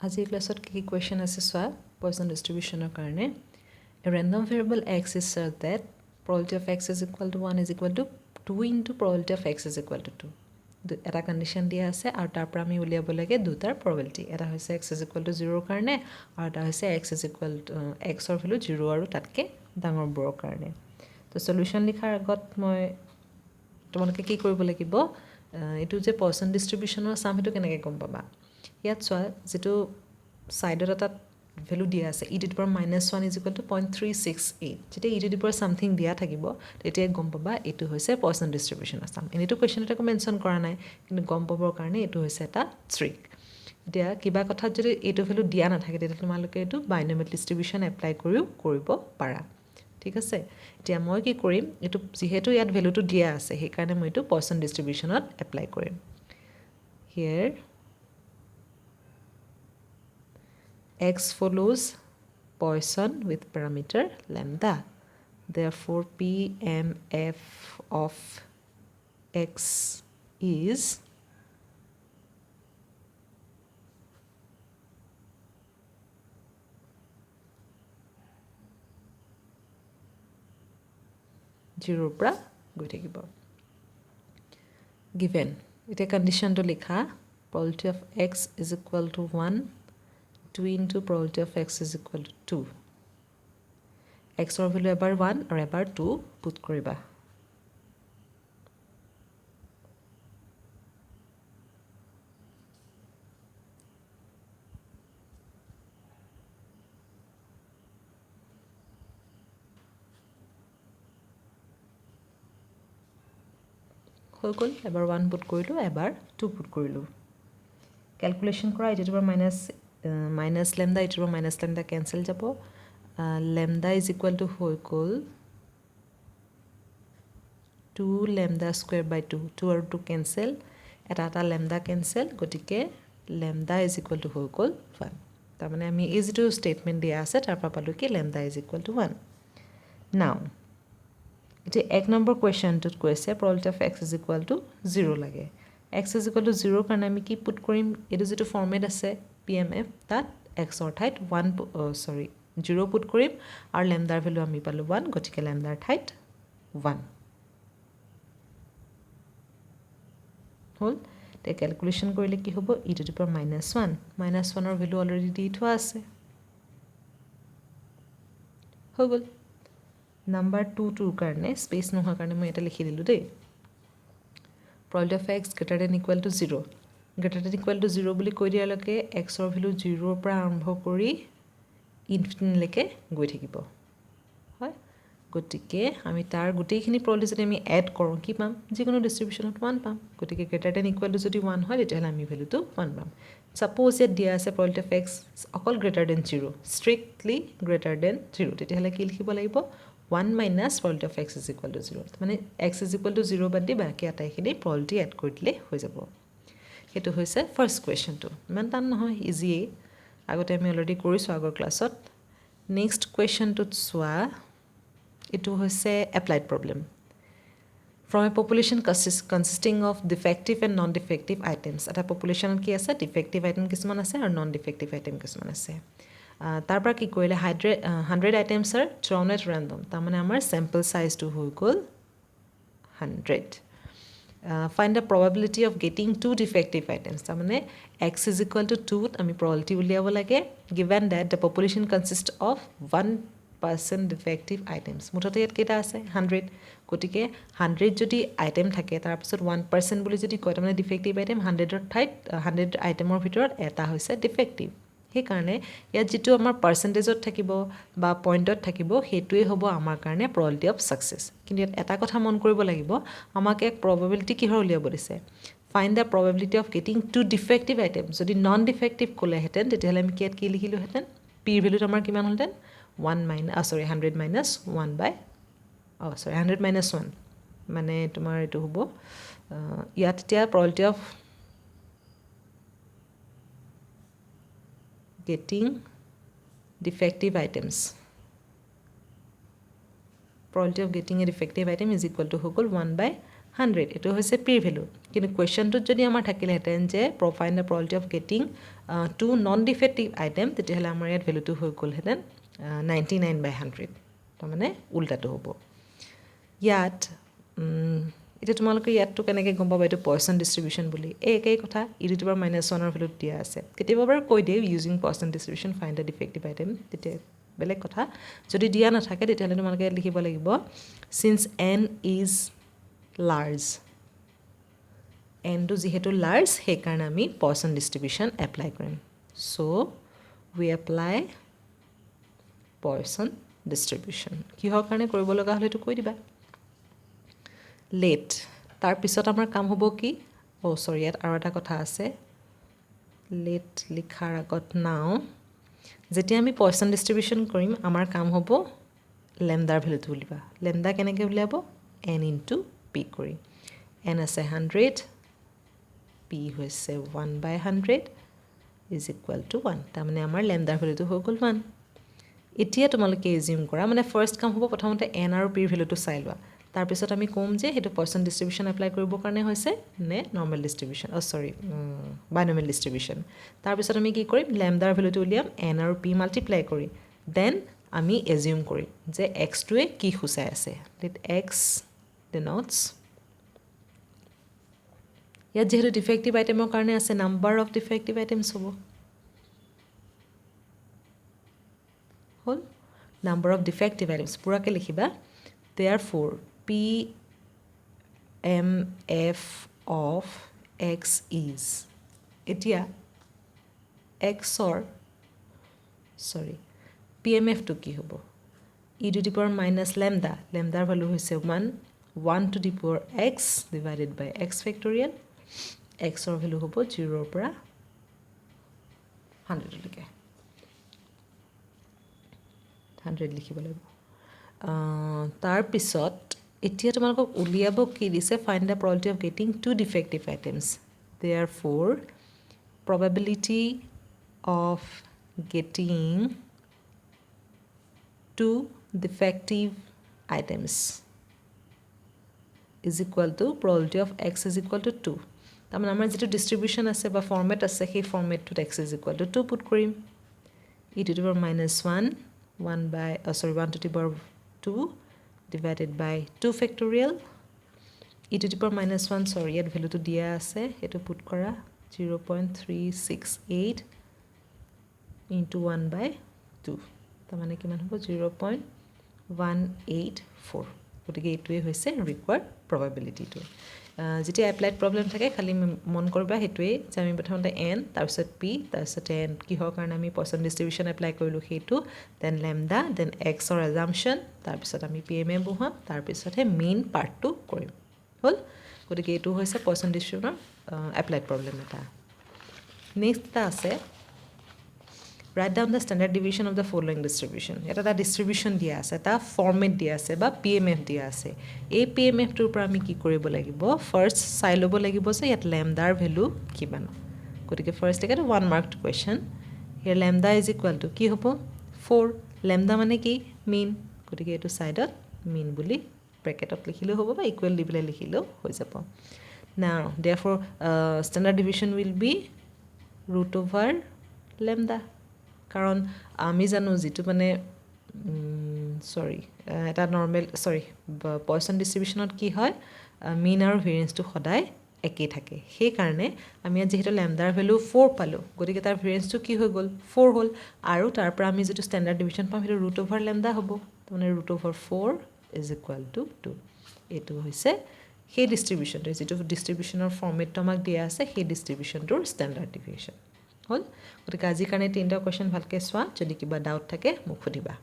আজিৰ ক্লাছত কি কুৱেশ্যন আছে চোৱা পয়সন ডিস্ট্ৰিবিউশনৰ কাৰণে a random variable x is such that probability of x is equal to 1 is equal to 2 into probability of x is equal to 2 এটা condition দিয়া আছে আৰু তাৰ পৰা আমি উলিয়াব লাগে দুটাৰ probability এটা হৈছে x is equal to 0 কাৰণে আৰু এটা হৈছে x is equal to x ৰ ভ্যালু 0 আৰু তাতকে ডাঙৰ বৰ কাৰণে তো সলিউশন লিখাৰ আগত মই তোমালোকে কি কৰিব লাগিব এটো যে পয়সন ডিস্ট্ৰিবিউশনৰ সাম হেতু কেনেকৈ গম পাবা ইয়াত চোৱা যেটো সাইডত এটা ভ্যালু দিয়া আছে e to the power -1 is equal to 0.368 যেটা e to the power something দিয়া থাকিব তেতিয়া গম পাবা এটো হৈছে পয়সন ডিস্ট্ৰিবিউশন আসাম এনেটো কোৱেশ্চন এটা মেনশন কৰা নাই কিন্তু গম পাবৰ কাৰণে এটো হৈছে এটা ট্ৰিক এতিয়া কিবা কথাত যদি এটো ভ্যালু দিয়া না থাকে তেতিয়া তোমালোকে এটো বাইনমিয়াল ডিস্ট্ৰিবিউশন এপ্লাই কৰিও কৰিব পাৰা ঠিক আছে এতিয়া মই কি কৰিম এটো যেহেতু ইয়াত ভ্যালুটো দিয়া আছে সেই কাৰণে মই এটো পয়সন ডিস্ট্ৰিবিউশনত এপ্লাই কৰিম here x follows Poisson with parameter lambda. Therefore, PMF of x is zero pra goi thakibo given ite condition to likha probability of x is equal to 1 2 into probability of x is equal to 2 x or value ever 1 or ever 2 put koriba হৈ গল এবাৰ 1 put কৰিলো এবাৰ 2 put কৰিলো calculation কৰা e to the power minus lambda e to the power minus lambda cancel যাব lambda is equal to হৈ গল 2 lambda square by 2 2 আৰু 2 cancel এটা lambda cancel গটিকে lambda is equal to হৈ গল 1 তাৰ মানে আমি এই যেটো স্টেটমেন্ট দিয়া আছে তাৰ পৰা পালো কি lambda is equal to 1 now এটা এক নম্বৰ কোৱেশ্চনটোত কৈছে probability of x is equal to 0 লাগে x is equal to 0 কাৰণে আমি কি পুট কৰিম এটো যেটো ফৰমেট আছে pmf তাত x অৰ ঠাইত 0 পুট কৰিম আৰু lambda ভ্যালু আমি পালো 1 গটিকে lambda ঠাইত 1 হল তে ক্যালকুলেশন কৰিলে কি হ'ব e to the power -1 ৰ ভ্যালু অলৰেডি দি থোৱা আছে হৈ গল নাম্বাৰ 2 কাৰণে স্পেস নোহোৱাৰ কাৰণে মই এটা লিখি দিলো দেই probability of x greater than equal to 0 greater than equal to 0 বুলি কৈ দিয়াৰ লগে x ৰ ভ্যালু 0 ৰ পৰা আৰম্ভ কৰি ইনফিনিটি লৈকে গৈ থাকিব হয় গটিকে আমি তাৰ গোটেইখিনি probability যদি আমি এড কৰো কি পাম যিকোনো ডিস্ট্ৰিবিউশনত 1 পাম গটিকে greater than equal to যদি 1 হয় তেতিয়া আমি ভ্যালুটো 1 পাম সাপোজ ইয়াত দিয়া আছে probability of x অকল greater than 0 strictly greater than 0 তেতিয়া হলে কি লিখিব লাগিব 1 minus probability of x is equal to 0 মানে x is equal to 0 বাদ দি বাকি আটাইখিনি probability এড কৰি দিলে হৈ যাব হেতু হৈছে ফাৰ্স্ট কোৱেশ্চনটো ইমান টান নহয় ইজি আগতে আমি অলৰেডি কৰিছো আগৰ ক্লাছত নেক্সট কোৱেশ্চনটোত চোৱা এটো হৈছে applied problem from a population consisting of defective and non-defective items এটা population কি আছে defective item কিছুমান আছে আৰু non-defective item কিছুমান আছে তাৰ পৰা কি কৰিলে 100 items are thrown at random তাৰ মানে আমাৰ sample size টো হৈ গল 100 find the probability of getting two defective items তাৰ মানে x is equal to 2 আমি probability উলিয়াব লাগে given that the population consists of 1% defective items মুঠতে ইয়াত কেটা আছে 100 গটিকে 100 যদি আইটেম থাকে তাৰ পিছত 1% বুলি যদি কয় তাৰ মানে ডিফেক্টিভ আইটেম 100 ৰ ঠাইত 100 আইটেমৰ ভিতৰত এটা হৈছে ডিফেক্টিভ সেই কাৰণে ইয়াত যেটো আমাৰ পাৰ্সেন্টেজত থাকিব বা পইণ্টত থাকিব হেতুৱে হ'ব আমাৰ কাৰণে probability of success কিন্তু এটা কথা মন কৰিব লাগিব আমাক এক probability কিহৰ উলিয়াব দিছে find the probability of getting two defective items যদি non defective কোলে হেতেন তেতিয়া হলে আমি কি লিখিলো হেতেন p ৰ ভ্যালু আমাৰ কিমান হলতেন 100 minus 1 by 100 minus 1 মানে তোমাৰ এটো হ'ব ইয়াত এতিয়া probability of getting defective items probability of getting a defective item is equal to 1 by 100 এটো হৈছে পি ভ্যালু কিন্তু কোৱেশ্চনটোত যদি আমাৰ থাকিলহেঁতেন যে find the probability of getting two non defective item তেতিয়াহ'লে আমাৰ ইয়াত ভ্যালুটো হৈ গ'লহেঁতেন 99/100 তাৰমানে উল্টাটো হ'ব ইয়াত এটা তোমালোকে ইয়াতটো কেনেকৈ গম পাবা এইটো পয়সন ডিস্ট্ৰিবিউশন বুলি একেই কথা e⁻1 ৰ ভ্যালু দিয়া আছে কেতিয়াবা বাৰু কৈ দিয়ে using Poisson distribution find the defective item তেতিয়া বেলেগ কথা যদি দিয়া নাথাকে তেতিয়াহ'লে তোমালোকে লিখিব লাগিব since n is large n টো যেহেতু লাৰ্জ সেইকাৰণে আমি পয়সন ডিস্ট্ৰিবিউশন এপ্লাই কৰিম so we apply পয়সন ডিস্ট্ৰিবিউশন কিহৰ কাৰণে কৰিব লগা হলে তো কৈ দিবা লেট তাৰ পিছত আমাৰ কাম হ'ব কি সৰি ইয়াত আৰু এটা কথা আছে লেট লিখাৰ আগত নাও যেতিয়া আমি পয়সন ডিস্ট্ৰিবিউশন কৰিম আমাৰ কাম হ'ব লেমডাৰ ভ্যালুটো উলিবা লেমডা কেনেকৈ উলিয়াব n * p কৰি n আছে 100 p হৈছে 1/100 is equal to 1 তাৰমানে আমাৰ লেমডাৰ ভ্যালুটো হৈ গ'ল 1 এতিয়া তোমালোকে এজিউম কৰা মানে ফাৰ্স্ট কাম হ'ব প্ৰথমতে n আৰু p ভ্যালুটো চাই লোৱা তাৰ পিছত আমি কম যে হেতু পয়সন ডিস্ট্ৰিবিউশন এপ্লাই কৰিব কাৰণে হৈছে নে নৰ্মাল ডিস্ট্ৰিবিউশন বাইনমিয়াল ডিস্ট্ৰিবিউশন তাৰ পিছত আমি কি কৰিম লেমডাৰ ভ্যালুটো উলিয়াম n আৰু p মাল্টিপ্লাই কৰি দেন আমি এজিউম কৰিম যে x টোৱে কি খুচাই আছে let x denotes ইয়াত যেহেতু ডিফেক্টিভ আইটেমৰ কাৰণে আছে নাম্বাৰ অফ ডিফেক্টিভ আইটেমছ হ'ব হল নাম্বাৰ অফ ডিফেক্টিভ আইটেমছ পুৰাকে লিখিবা therefore p m f of x is এতিয়া x or pmf to কি হ'ব e⁻ lambda lambdaৰ ভ্যালু হৈছে 1 to the power x divided by x factorial x or value হ'ব 0 পৰা 100 লৈকে 100 লিখিব লাগিব তাৰ পিছত এতিয়া তোমালোকক উলিয়াব কি দিছে find the probability of getting two defective items therefore probability of getting two defective items is equal to probability of x is equal to 2 তাৰমানে আমাৰ যেটো ডিস্ট্ৰিবিউশন আছে বা ফৰমেট আছে সেই ফৰমেটটোত x is equal to 2 put কৰিম e⁻1 1 to the power 2 divided by 2 factorial e⁻1 ইয়াত ভ্যালুটো দিয়া আছে এটো পুট কৰা 0.368 into 1/2 তাৰমানে কিমান হ'ব 0.184 গতিকে এইটোৱে হৈছে ৰিকোয়াৰ্ড প্ৰবাবিলিটিটো যেতিয়া এপ্লাইড প্ৰবলেম থাকে খালি মন কৰিবা হেতুৱে যে আমি প্ৰথমতে n তাৰপিছত p তাৰপিছত n কিহৰ কাৰণে আমি পয়সন ডিস্ট্ৰিবিউশন এপ্লাই কৰিলো হেতু দেন লেমডা দেন x অৰ অ্যাজাম্পশন তাৰপিছত আমি pmf বহাম তাৰপিছতহে মেইন পাৰ্টটো কৰিম হল গতিকে এইটো হৈছে পয়সন ডিস্ট্ৰিবিউশনৰ এপ্লাইড প্ৰবলেম এটা নেক্সট এটা আছে write down the standard deviation of the following distribution এটা ডিস্ট্ৰিবিউশন দিয়া আছে এটা ফৰমেট দিয়া আছে বা pmf দিয়া আছে এই pmf টোৰ পৰা আমি কি কৰিব লাগিব ফাৰ্স্ট চাই ল'ব লাগিব যে ইয়াত লেমডাৰ ভ্যালু কিমান গতিকে ফাৰ্স্ট এটা 1 marked question here lambda is equal to কি হ'ব 4 lambda মানে কি mean গতিকে এটো সাইডত mean বুলি ব্র্যাকেটত লিখিলে হ'ব বা ইকুয়াল দি পেলাই লিখিলেও হৈ যাব now therefore standard deviation will be √lambda কাৰণ আমি জানো যেটো মানে এটা নৰমাল পয়সন ডিস্ট্ৰিবিউশনত কি হয় মিন আৰু ভেৰিয়েন্সটো সদায় একেই থাকে সেই কাৰণে আমি যেহেতু ল্যামডাৰ ভ্যালু 4 পালো গতিকে তাৰ ভেৰিয়েন্সটো কি হৈ গ'ল 4 হ'ল আৰু তাৰ পৰা আমি যেটো স্ট্যান্ডাৰ্ড ডিভিশন পাম হেতু √lambda হ'ব মানে √4 is equal to 2 এটো হৈছে সেই ডিস্ট্ৰিবিউশনটো যেটো ডিস্ট্ৰিবিউশনৰ ফৰমেটটো আমাক দিয়া আছে সেই ডিস্ট্ৰিবিউশনটোৰ স্ট্যান্ডাৰ্ড ডিভিশন হল গতিকে আজি কাৰণে তিনটা কোৱেশ্চন ভালকে চোৱা যদি কিবা ডাউট থাকে মোক সুধিবা